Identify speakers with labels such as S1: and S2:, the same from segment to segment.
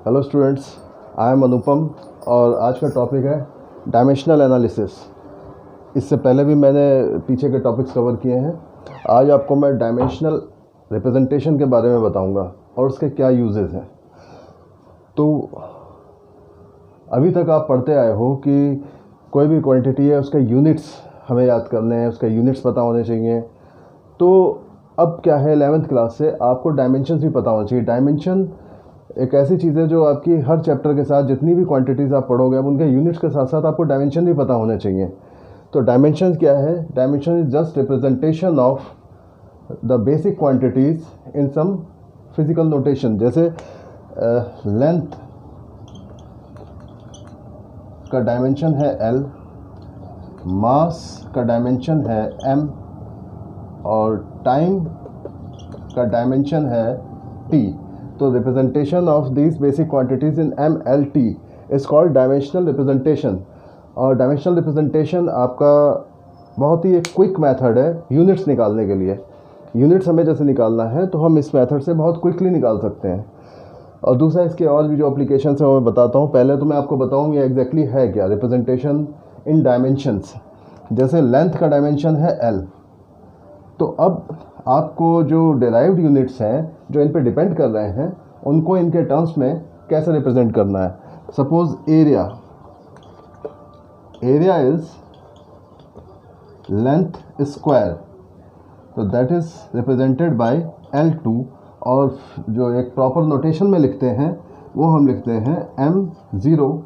S1: Hello students, I am अनुपम और आज का टॉपिक है डायमेंशनल एनालिसिस। इससे पहले भी मैंने पीछे के टॉपिक्स कवर किए हैं। आज आपको मैं डायमेंशनल रिप्रेजेंटेशन के बारे में बताऊंगा और उसके क्या यूजेस हैं। तो अभी तक आप पढ़ते आए हो कि कोई भी क्वांटिटी है उसका यूनिट्स हमें याद करने हैं, उसका यूनिट्स पता होने चाहिए। तो अब क्या है, 11th क्लास से आपको डायमेंशंस भी पता होना चाहिए। डायमेंशन एक ऐसी चीज़ है जो आपकी हर चैप्टर के साथ जितनी भी क्वांटिटीज़ आप पढ़ोगे अब उनके यूनिट्स के साथ साथ आपको डायमेंशन भी पता होने चाहिए। तो डायमेंशन क्या है? Dimension is just representation of the basic quantities in some physical notation. जैसे लेंथ का डायमेंशन है L, मास का डायमेंशन है M और टाइम का डायमेंशन है T। तो representation of these basic quantities in MLT is called dimensional representation. और डायमेंशनल रिप्रेजेंटेशन आपका बहुत ही एक क्विक मेथड है यूनिट्स निकालने के लिए। यूनिट्स हमें जैसे निकालना है तो हम इस मेथड से बहुत क्विकली निकाल सकते हैं। और दूसरा, इसके और भी जो एप्लीकेशन है वो मैं बताता हूँ। पहले तो मैं आपको बताऊँ ये एग्जैक्टली है क्या रिप्रेजेंटेशन इन डायमेंशंस। जैसे लेंथ का डायमेंशन है L, तो अब आपको जो डेराइव्ड यूनिट्स हैं जो इन पे डिपेंड कर रहे हैं उनको इनके टर्म्स में कैसे रिप्रेजेंट करना है। Suppose area is length square, तो that is represented by L2। और जो एक प्रॉपर नोटेशन में लिखते हैं वो हम लिखते हैं M0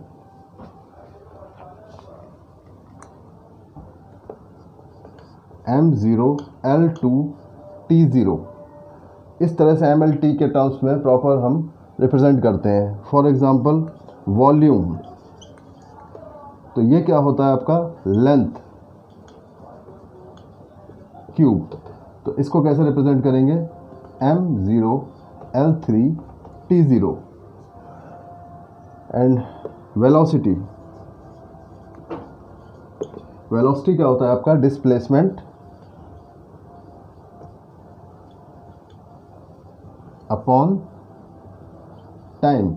S1: L2 T0। इस तरह से MLT के टर्म्स में प्रॉपर हम रिप्रेजेंट करते हैं। फॉर एग्जांपल वॉल्यूम, तो ये क्या होता है आपका लेंथ क्यूब। तो इसको कैसे रिप्रेजेंट करेंगे? M0 L3 T0। And velocity क्या होता है आपका डिस्प्लेसमेंट अपॉन टाइम।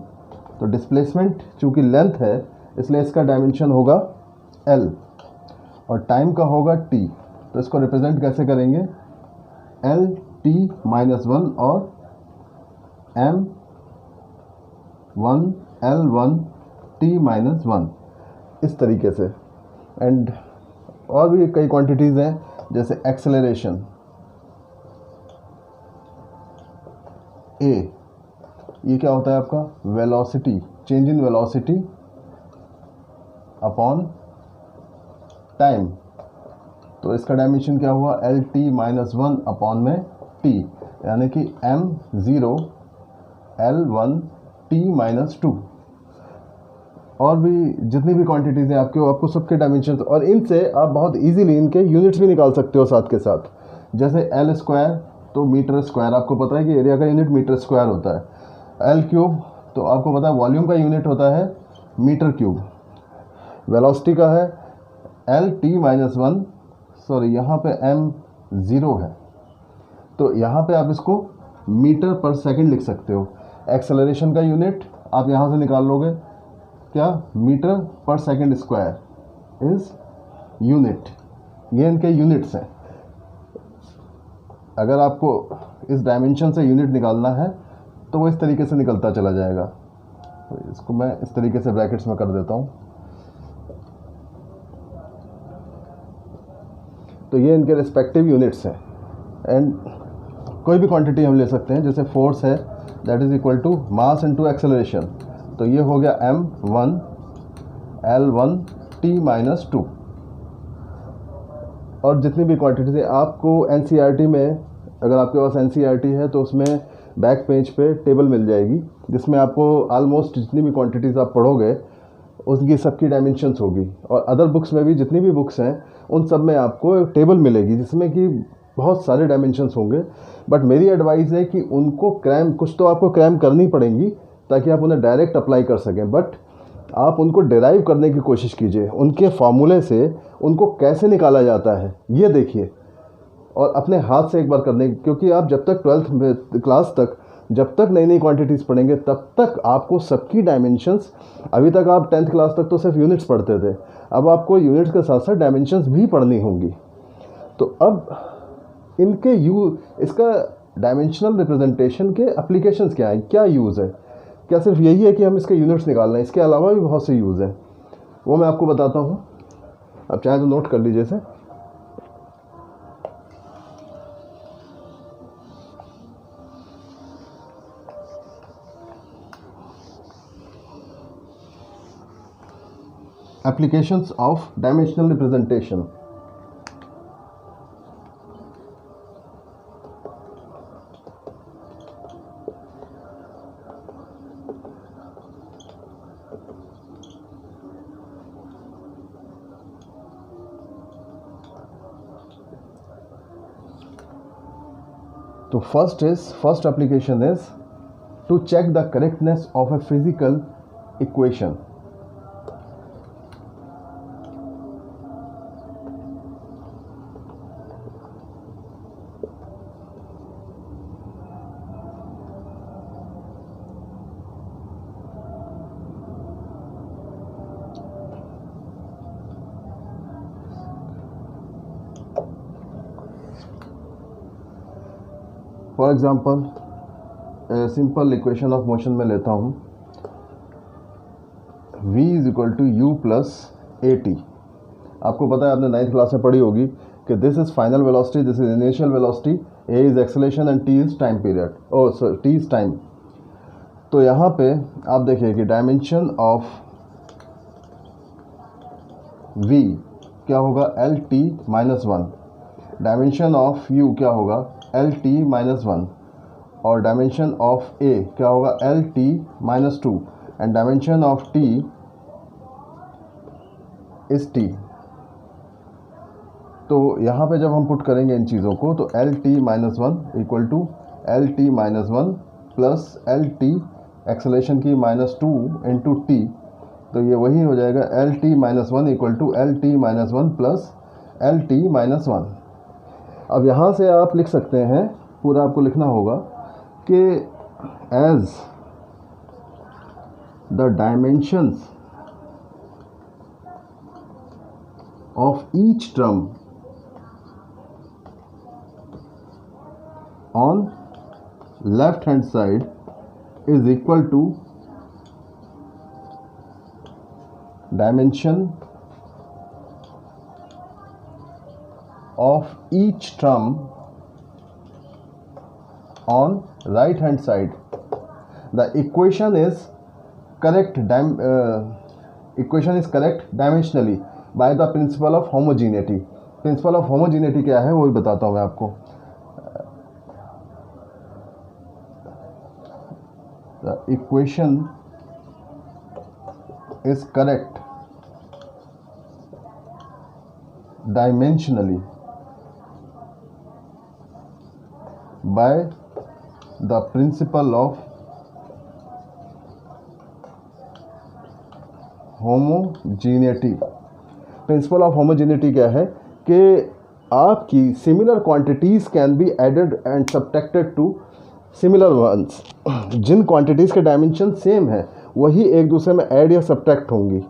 S1: तो डिस्प्लेसमेंट चूंकि लेंथ है इसलिए इसका डायमेंशन होगा L और टाइम का होगा T। तो इसको रिप्रेजेंट कैसे करेंगे? LT-1 और M1 L1 T-1 इस तरीके से। एंड और भी कई क्वांटिटीज़ हैं जैसे एक्सेलरेशन A, ये क्या होता है आपका velocity, change in velocity upon time. तो इसका डायमेंशन क्या हुआ? LT-1 अपॉन में T, यानी कि M0 L1 T-2। और भी जितनी भी क्वांटिटीज़ हैं आपको सबके डायमेंशन, और इनसे आप बहुत इजीली इनके यूनिट्स भी निकाल सकते हो साथ के साथ। जैसे L स्क्वायर तो मीटर स्क्वायर, आपको पता है कि एरिया का यूनिट मीटर स्क्वायर होता है। L क्यूब तो आपको पता है वॉल्यूम का यूनिट होता है मीटर क्यूब। वेलोसिटी का है LT-1, सॉरी यहाँ पे M0 है तो यहाँ पे आप इसको मीटर पर सेकंड लिख सकते हो। एक्सेलरेशन का यूनिट आप यहाँ से निकाल लोगे क्या? मीटर पर सेकंड स्क्वायर इज यूनिट। ये इनके यूनिट्स हैं। अगर आपको इस डायमेंशन से यूनिट निकालना है तो वो इस तरीके से निकलता चला जाएगा। तो इसको मैं इस तरीके से ब्रैकेट्स में कर देता हूँ। तो ये इनके रिस्पेक्टिव यूनिट्स हैं। एंड कोई भी क्वांटिटी हम ले सकते हैं, जैसे फोर्स है that is equal to mass into acceleration. तो ये हो गया M1 L1 T-2। और जितनी भी क्वांटिटीज है आपको NCERT में, अगर आपके पास NCERT है तो उसमें बैक पेज पे टेबल मिल जाएगी जिसमें आपको ऑलमोस्ट जितनी भी क्वांटिटीज़ आप पढ़ोगे उसकी सबकी डायमेंशंस होगी। और अदर बुक्स में भी जितनी भी बुक्स हैं उन सब में आपको एक टेबल मिलेगी जिसमें कि बहुत सारे डायमेंशंस होंगे। बट मेरी एडवाइस है कि उनको कुछ तो आपको क्रैम करनी पड़ेंगी ताकि आप उन्हें डायरेक्ट अप्लाई कर सकें। बट आप उनको डिराइव करने की कोशिश कीजिए, उनके फार्मूले से उनको कैसे निकाला जाता है ये देखिए और अपने हाथ से एक बार करने, क्योंकि आप जब तक 12th क्लास तक जब तक नई नई क्वांटिटीज़ पढ़ेंगे तब तक आपको सबकी डायमेंशंस, अभी तक आप 10th क्लास तक तो सिर्फ यूनिट्स पढ़ते थे, अब आपको यूनिट्स के साथ साथ डायमेंशंस भी पढ़नी होंगी। तो अब इनके इसका डायमेंशनल रिप्रेजेंटेशन के एप्लीकेशंस क्या हैं, क्या यूज़ है? क्या सिर्फ यही है कि हम इसके यूनिट्स निकालना है? इसके अलावा भी बहुत से यूज़ हैं, वो मैं आपको बताता हूँ। अब चाहे तो नोट कर लीजिए इसे। Applications of dimensional representation. तो first application is to check the correctness of a physical equation. For example simple equation of motion में लेता हूँ, v is equal to u plus a t. आपको पता है, आपने 9th क्लास में पढ़ी होगी कि this is final velocity, this is initial velocity, A is acceleration and T is time period, T is time. तो यहाँ पे आप देखिए कि डायमेंशन ऑफ v क्या होगा, L T minus one, dimension of u क्या होगा, एल टी माइनस वन, और डायमेंशन ऑफ a क्या होगा, L T minus two, and dimension of t is t। तो यहाँ पे जब हम पुट करेंगे इन चीज़ों को, तो L T minus one equal to L T minus one plus L T acceleration की माइनस टू इंटू टी, तो ये वही हो जाएगा L T minus one equal to L T minus one plus L T minus one. अब यहाँ से आप लिख सकते हैं, पूरा आपको लिखना होगा कि as the dimensions of each term on left hand side is equal to dimension of each term on right hand side. The equation is correct dimensionally by the principle of homogeneity. Principle of homogeneity क्या है वो भी बताता हूँ मैं आपको। The equation is correct dimensionally by the principle of homogeneity. Principle of homogeneity क्या है कि आपकी similar quantities can be added and subtracted to similar ones. जिन क्वांटिटीज़ के डायमेंशन सेम है वही एक दूसरे में ऐड या सब्ट्रैक्ट होंगी,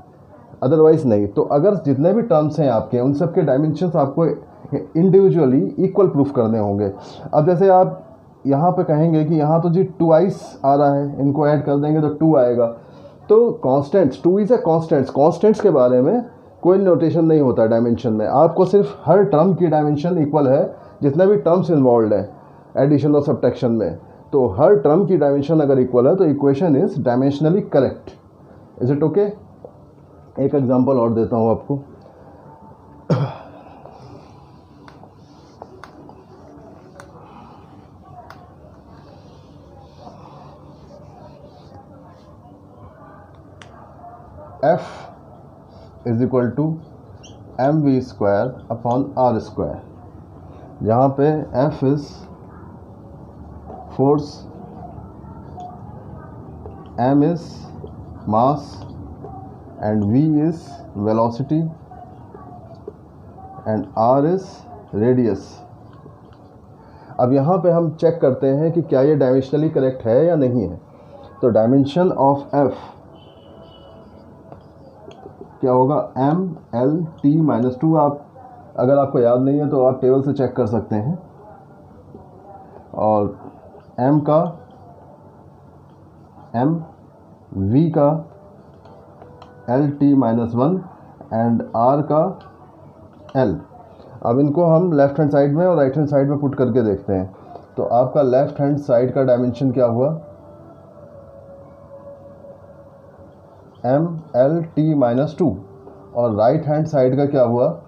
S1: अदरवाइज़ नहीं। तो अगर जितने भी टर्म्स हैं आपके, उन सब के डायमेंशंस आपको इंडिविजुअली इक्वल प्रूफ करने होंगे। अब जैसे आप यहाँ पे कहेंगे कि यहाँ तो जी 2i आ रहा है, इनको ऐड कर देंगे तो 2 आएगा। तो कॉन्स्टेंट्स, 2 इज़ ए कॉन्स्टेंट्स के बारे में कोई नोटेशन नहीं होता डायमेंशन में। आपको सिर्फ हर टर्म की डायमेंशन इक्वल है, जितने भी टर्म्स इन्वॉल्व है एडिशन और सब्ट्रैक्शन में, तो हर टर्म की डायमेंशन अगर इक्वल है तो equation is dimensionally correct. Is it okay? एक एग्जांपल और देता हूँ आपको। F is equal to m v square upon r square, जहाँ पे F is force, M is mass and v is velocity and r is radius। अब यहाँ पे हम चेक करते हैं कि क्या ये डायमेंशनली करेक्ट है या नहीं है। तो डायमेंशन ऑफ f क्या होगा, MLT-2। आप अगर आपको याद नहीं है तो आप टेबल से चेक कर सकते हैं। और m का m, v का LT-1 एंड r का l। अब इनको हम लेफ्ट हैंड साइड में और राइट हैंड साइड में पुट करके देखते हैं। तो आपका लेफ्ट हैंड साइड का डायमेंशन क्या हुआ, MLT-2, और राइट हैंड साइड का क्या हुआ,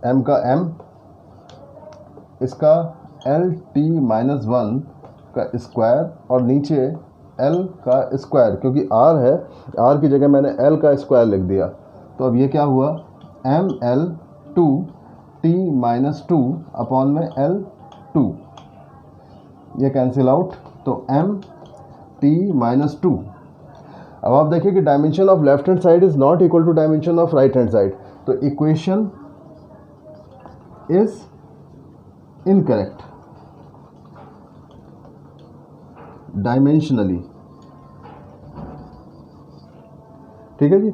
S1: m का m, इसका LT-1 का स्क्वायर और नीचे l का स्क्वायर, क्योंकि r है, r की जगह मैंने l का स्क्वायर लिख दिया। तो अब ये क्या हुआ, ML2T-2 अपॉन में L2, ये कैंसिल आउट, तो MT-2। अब आप देखिए कि dimension of left hand side is not equal to dimension of right hand side, तो इक्वेशन इज इनकरेक्ट डायमेंशनली। ठीक है जी।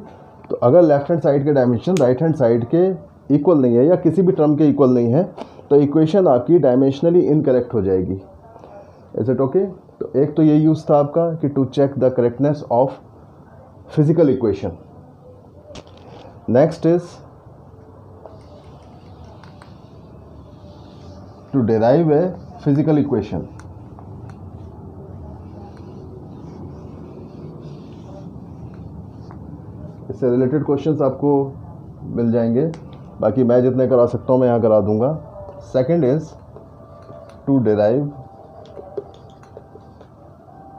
S1: तो अगर लेफ्ट हैंड साइड के डायमेंशन राइट हैंड साइड के इक्वल नहीं है या किसी भी टर्म के इक्वल नहीं है तो इक्वेशन आपकी डायमेंशनली इनकरेक्ट हो जाएगी। Is it okay? तो एक तो ये यूज़ था आपका कि to check the correctness of physical equation. Next is to derive a physical equation. इससे रिलेटेड क्वेश्चंस आपको मिल जाएंगे, बाकी मैं जितने करा सकता हूँ मैं यहाँ करा दूंगा। Second is to derive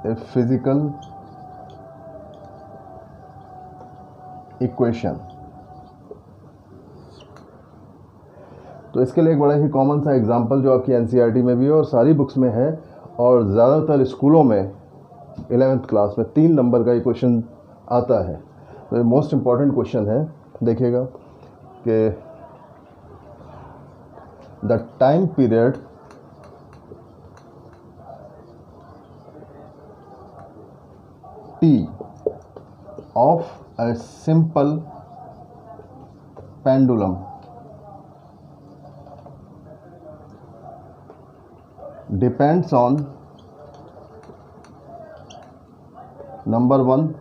S1: a physical equation. तो इसके लिए एक बड़ा ही कॉमन सा एग्जांपल जो आपकी एनसीईआरटी में भी है और सारी बुक्स में है और ज़्यादातर स्कूलों में 11th क्लास में 3 नंबर का ये क्वेश्चन आता है। तो ये मोस्ट इम्पॉर्टेंट क्वेश्चन है। देखिएगा कि the time period T of a simple pendulum depends on number 1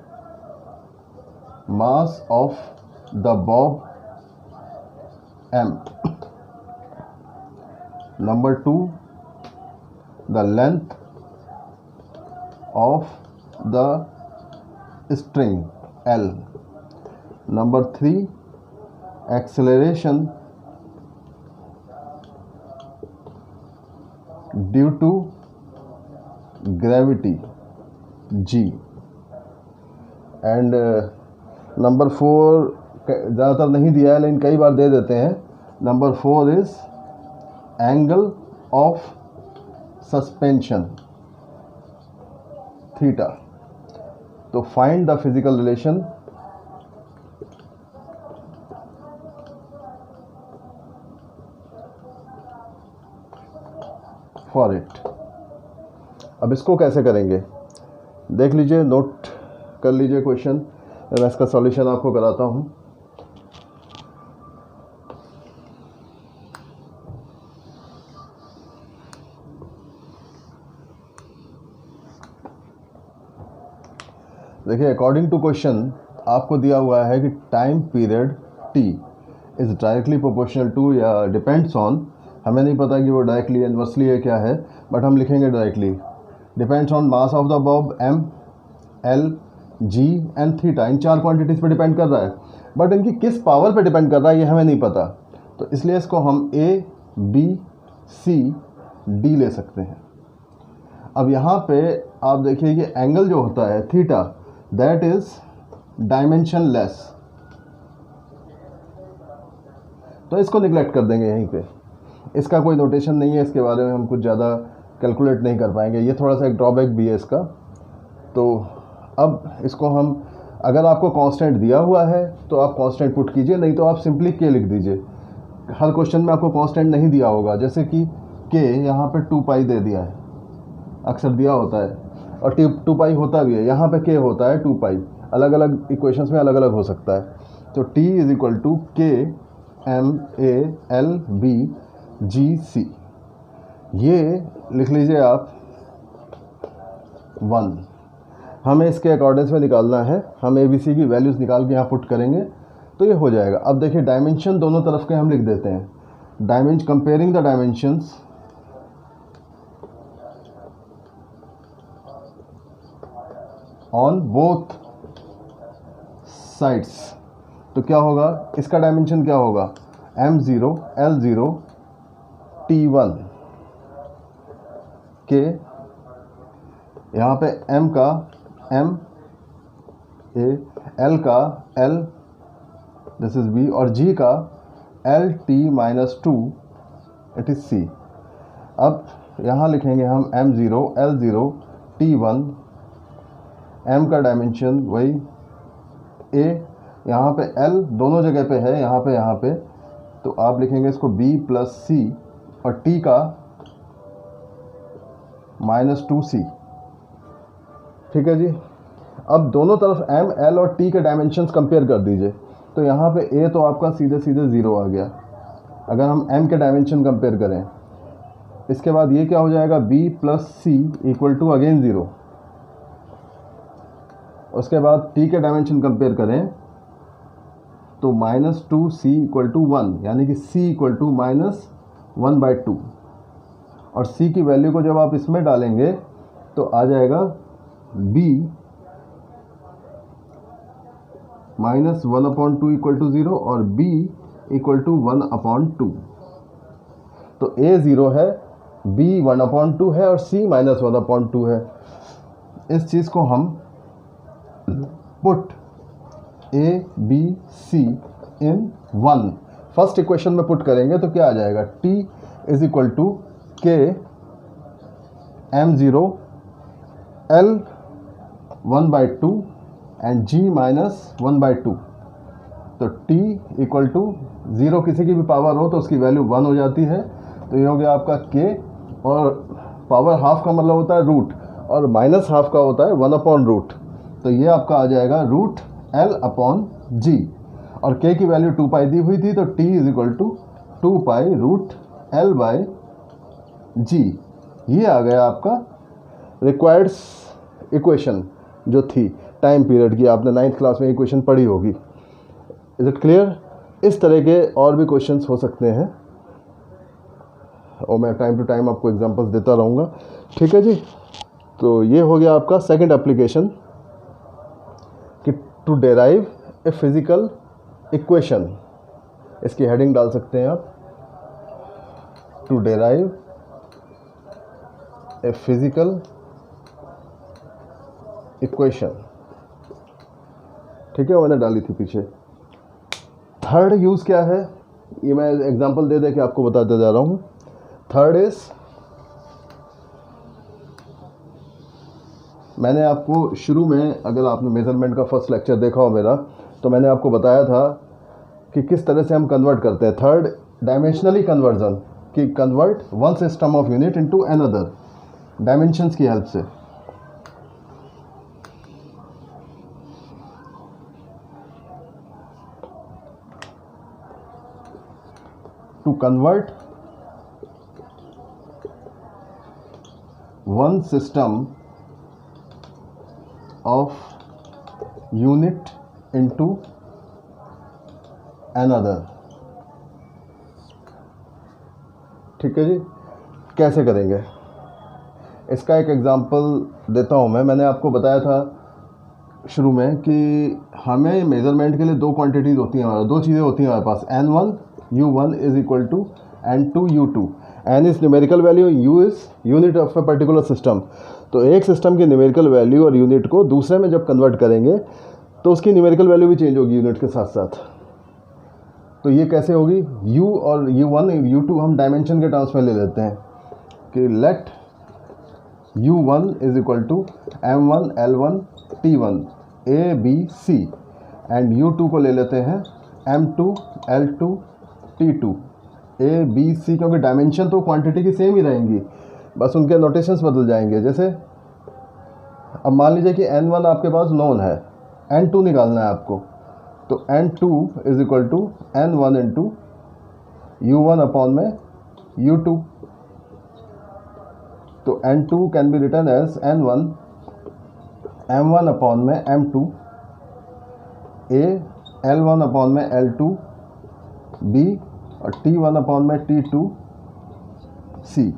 S1: mass of the bob m, number 2 the length of the string L, number 3 acceleration due to gravity G, and number 4 ज़्यादातर नहीं दिया है लेकिन कई बार दे देते हैं। Number 4 is angle of suspension theta. तो find the physical relation for it. अब इसको कैसे करेंगे देख लीजिए, नोट कर लीजिए क्वेश्चन, मैं इसका सॉल्यूशन आपको कराता हूं। देखिए, अकॉर्डिंग टू क्वेश्चन आपको दिया हुआ है कि time period T is directly proportional to या डिपेंड्स ऑन, हमें नहीं पता कि वो डायरेक्टली इनवर्सली है क्या है, बट हम लिखेंगे directly depends on mass of the Bob M, L, G and theta. In 4 quantities पे डिपेंड कर रहा है, बट इनकी किस पावर पे डिपेंड कर रहा है ये हमें नहीं पता। तो इसलिए इसको हम A, B, C, D ले सकते हैं। अब यहाँ पे आप देखिए कि एंगल जो होता है थीटा, दैट इज डायमेंशनलेस, तो इसको निगलेक्ट कर देंगे यहीं पे। इसका कोई नोटेशन नहीं है, इसके बारे में हम कुछ ज़्यादा कैलकुलेट नहीं कर पाएंगे, ये थोड़ा सा एक ड्रॉबैक भी है इसका। तो अब इसको हम, अगर आपको कांस्टेंट दिया हुआ है तो आप कांस्टेंट पुट कीजिए, नहीं तो आप सिंपली के लिख दीजिए। हर क्वेश्चन में आपको कांस्टेंट नहीं दिया होगा, जैसे कि के यहाँ पे 2 पाई दे दिया है, अक्सर दिया होता है, और 2 पाई होता भी है, यहाँ पे के होता है 2 पाई, अलग अलग इक्वेशंस में अलग अलग हो सकता है। तो t इज इक्वल टू के एम ए एल बी जी सी, ये लिख लीजिए आप 1। हमें इसके अकॉर्डिंग्स में निकालना है, हम ए बी सी की वैल्यूज़ निकाल के यहाँ पुट करेंगे तो ये हो जाएगा। अब देखिए डायमेंशन दोनों तरफ के हम लिख देते हैं, comparing the dimensions on both sides. तो क्या होगा, इसका डायमेंशन क्या होगा, m0 l0 t1 के, यहाँ पे m का m a, l का l दिस इज b, और g का l t minus 2 it is c। अब यहाँ लिखेंगे हम m0 l0 t1, m का डायमेंशन वही a, यहाँ पे l दोनों जगह पे है, यहाँ पे, तो आप लिखेंगे इसको b प्लस c, और t का माइनस 2c। ठीक है जी। अब दोनों तरफ m, l और t के डायमेंशंस कंपेयर कर दीजिए। तो यहाँ पे a तो आपका सीधे सीधे 0 आ गया, अगर हम m के डायमेंशन कंपेयर करें। इसके बाद ये क्या हो जाएगा, b plus c equal to again 0। उसके बाद t के डायमेंशन कंपेयर करें तो माइनस 2c इक्वल टू 1, यानी कि c इक्वल टू माइनस 1/2, और c की वैल्यू को जब आप इसमें डालेंगे तो आ जाएगा b माइनस 1/2 इक्वल टू 0 और b इक्वल टू 1/2। तो a 0 है, b 1/2 है और c माइनस 1/2 है। इस चीज़ को हम put a b c in 1 first equation में पुट करेंगे तो क्या आ जाएगा, t इज इक्वल टू के m0 l 1/2 and g minus 1/2। तो t इक्वल टू 0 किसी की भी पावर हो तो उसकी वैल्यू 1 हो जाती है। तो ये हो गया आपका k, और पावर हाफ का मतलब होता है रूट, और माइनस हाफ का होता है 1/रूट। तो ये आपका आ जाएगा रूट l/g, और k की वैल्यू 2 पाई दी हुई थी, तो t is equal to 2 pi root l/g। ये आ गया आपका रिक्वायर्ड इक्वेशन जो थी टाइम पीरियड की, आपने 9th क्लास में इक्वेशन पढ़ी होगी। Is it clear? इस तरह के और भी क्वेश्चंस हो सकते हैं, और मैं टाइम टू टाइम आपको एग्जांपल्स देता रहूँगा। ठीक है जी। तो ये हो गया आपका सेकंड एप्लीकेशन कि to derive a physical equation. इसकी हेडिंग डाल सकते हैं आप, to derive a physical equation. ठीक है, मैंने डाली थी पीछे। थर्ड यूज़ क्या है, ये मैं एग्जांपल दे के आपको बताते जा रहा हूँ। थर्ड इज, मैंने आपको शुरू में, अगर आपने मेजरमेंट का फर्स्ट लेक्चर देखा हो मेरा, तो मैंने आपको बताया था कि किस तरह से हम कन्वर्ट करते हैं, थर्ड डायमेंशनली कन्वर्जन, कि convert one system of unit into another dimensions की हेल्प से। To convert one system of unit into another. ठीक है जी। कैसे करेंगे, इसका एक एग्जांपल देता हूं मैं। मैंने आपको बताया था शुरू में कि हमें मेजरमेंट के लिए दो क्वांटिटीज़ होती हैं, हमारे दो चीज़ें होती हैं हमारे पास, n1 u1 is equal to n2 u2। n is numerical value, u is unit of a particular system. तो एक सिस्टम की न्यूमेरिकल वैल्यू और यूनिट को दूसरे में जब कन्वर्ट करेंगे तो उसकी न्यूमेरिकल वैल्यू भी चेंज होगी यूनिट के साथ साथ। तो ये कैसे होगी, u और u1 u2 हम डायमेंशन के टर्म्स में ले लेते हैं कि let u1 is equal to m1 l1 t1 a b c, and u2 को ले लेते हैं m2 l2 t2 A B C, क्योंकि डायमेंशन तो क्वांटिटी की सेम ही रहेंगी, बस उनके नोटेशंस बदल जाएंगे। जैसे अब मान लीजिए कि n1 आपके पास नोन है, n2 निकालना है आपको, तो n2 is equal to n1 into u1 upon में u2। तो n2 can be written as n1 m1 upon में m2, a l1 अपॉन में l2 b और t1 अपॉन में t2 c।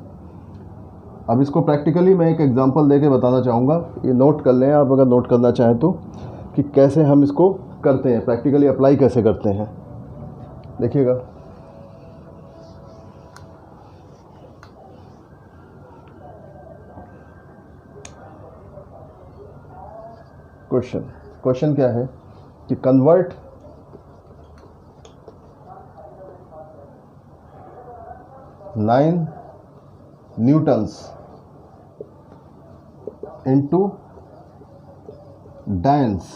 S1: अब इसको प्रैक्टिकली मैं एक एग्जांपल देके बताना चाहूँगा, ये नोट कर लें आप अगर नोट करना चाहें तो, कि कैसे हम इसको करते हैं, प्रैक्टिकली अप्लाई कैसे करते हैं। देखिएगा, क्वेश्चन क्या है कि convert newtons into dynes.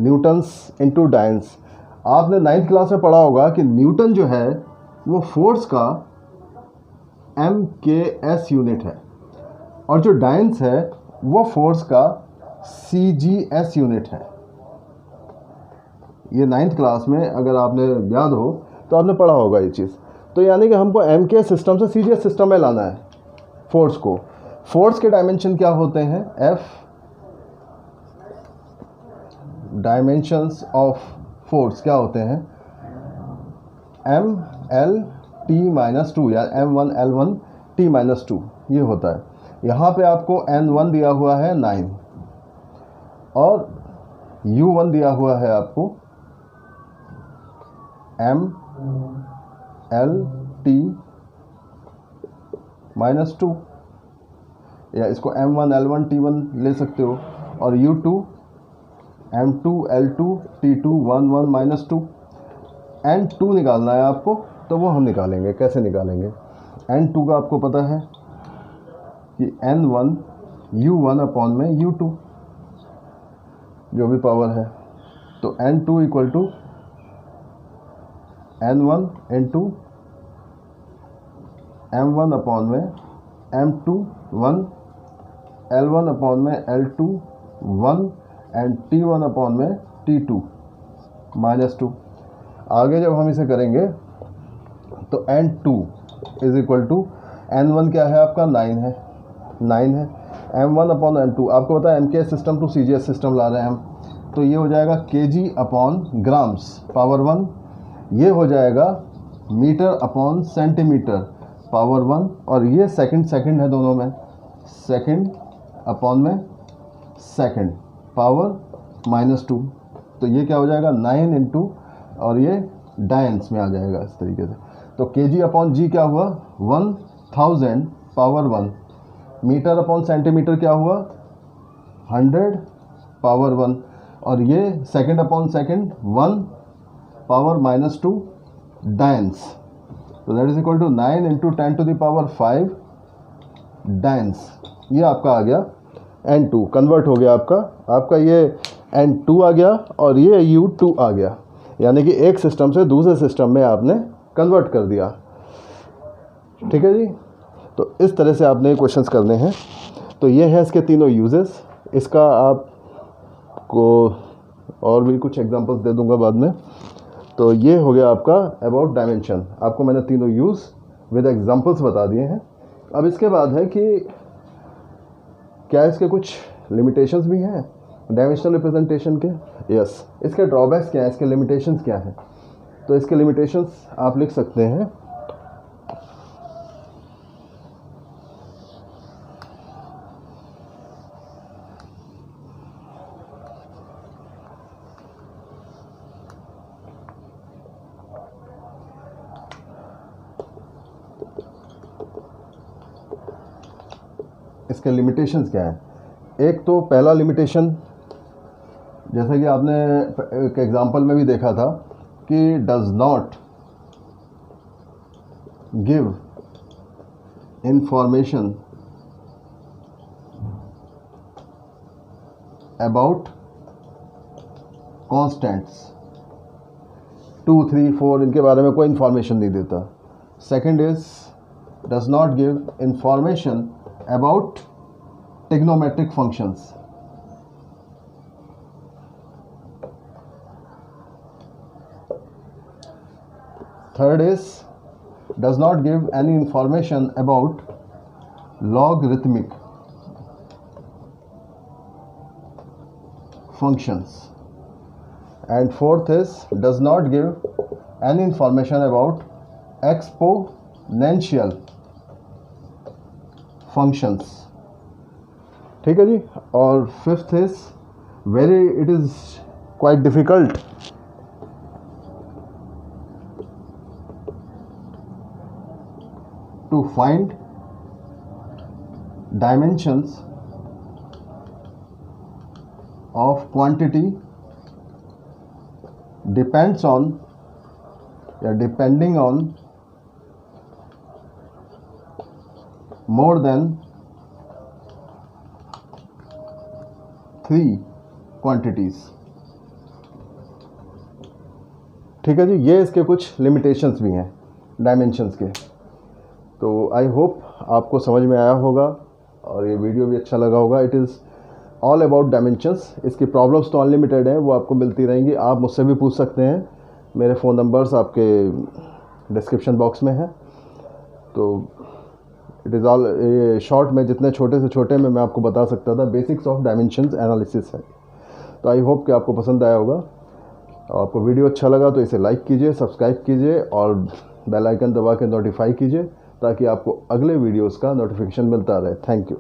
S1: Newtons into dynes, आपने 9th क्लास में पढ़ा होगा कि न्यूटन जो है वो फोर्स का MKS यूनिट है, और जो डायंस है वो फोर्स का CGS यूनिट है। ये 9th क्लास में अगर आपने याद हो तो आपने पढ़ा होगा ये चीज़। तो यानी कि हमको MKS सिस्टम से CGS सिस्टम में लाना है फोर्स को। फोर्स के डायमेंशन क्या होते हैं, F डायमेंशंस ऑफ फोर्स क्या होते हैं, MLT-2 या M1 L1 T-2 ये होता है। यहाँ पे आपको N1 दिया हुआ है 9 और U1 दिया हुआ है आपको MLT-2, या इसको M1 L1 T1 ले सकते हो, और U2 M2 L2 T2 1 1 -2। N2 निकालना है आपको, तो वो हम निकालेंगे। कैसे निकालेंगे, N2 का आपको पता है कि N1 U1 अपॉन में U2 जो भी पावर है, तो N2 equal to N1 into M1 upon में M2 1, L1 अपॉन में L2 1 एंड T1 अपॉन में T2 -2। आगे जब हम इसे करेंगे तो N2 is equal to N1 क्या है आपका 9 है, M1 अपॉन M2 आपको पता है MKS system to CGS system ला रहे हैं हम, तो ये हो जाएगा kg अपॉन ग्राम्स पावर 1, ये हो जाएगा मीटर अपॉन सेंटीमीटर पावर 1, और ये सेकंड है दोनों में, सेकंड अपॉन में सेकंड पावर -2। तो ये क्या हो जाएगा 9 इंटू, और ये डायंस में आ जाएगा इस तरीके से। तो kg अपॉन g क्या हुआ 1000 पावर 1, मीटर अपॉन सेंटीमीटर क्या हुआ 100 पावर 1, और ये second upon second 1 power -2 dynes. तो that is equal to 9 into 10 to the power 5 dynes. ये आपका आ गया N2, कन्वर्ट हो गया आपका ये N2 आ गया और ये U2 आ गया, यानी कि एक सिस्टम से दूसरे सिस्टम में आपने कन्वर्ट कर दिया। ठीक है जी, तो इस तरह से आपने क्वेश्चंस करने हैं। तो ये है इसके तीनों यूजेस। इसका आपको और भी कुछ एग्जांपल्स दे दूंगा बाद में। तो ये हो गया आपका अबाउट डायमेंशन, आपको मैंने तीनों यूज़ विद एग्जांपल्स बता दिए हैं। अब इसके बाद है कि क्या इसके कुछ लिमिटेशंस भी हैं डायमेंशनल रिप्रेजेंटेशन के। यस, इसके ड्रॉबैक्स क्या हैं, इसके लिमिटेशंस क्या हैं। तो इसके लिमिटेशंस आप लिख सकते हैं। इसके लिमिटेशंस क्या हैं। एक तो पहला लिमिटेशन, जैसा कि आपने एक एग्जांपल में भी देखा था कि does not give information about constants 2, 3, 4 इनके बारे में कोई इन्फॉर्मेशन नहीं देता। Second is does not give information about trigonometric functions. Third is does not give any information about logarithmic functions, and fourth is does not give any information about exponential functions। ठीक है जी। और fifth is very it is quite difficult to find dimensions of quantity depends on depending on more than 3 quantities। ठीक है जी। ये इसके कुछ limitations भी हैं डायमेंशंस के। तो आई होप आपको समझ में आया होगा और ये वीडियो भी अच्छा लगा होगा। It is all about dimensions. इसकी प्रॉब्लम्स तो अनलिमिटेड हैं, वो आपको मिलती रहेंगी। आप मुझसे भी पूछ सकते हैं, मेरे फ़ोन नंबर्स आपके डिस्क्रिप्शन बॉक्स में हैं। तो इट इज़ ऑल शॉर्ट में जितने छोटे से छोटे में मैं आपको बता सकता था बेसिक्स ऑफ डायमेंशंस एनालिसिस है। तो आई होप कि आपको पसंद आया होगा। आपको वीडियो अच्छा लगा तो इसे लाइक कीजिए, सब्सक्राइब कीजिए और बेल आइकन दबा के नोटिफाई कीजिए ताकि आपको अगले वीडियोस का नोटिफिकेशन मिलता रहे। Thank you.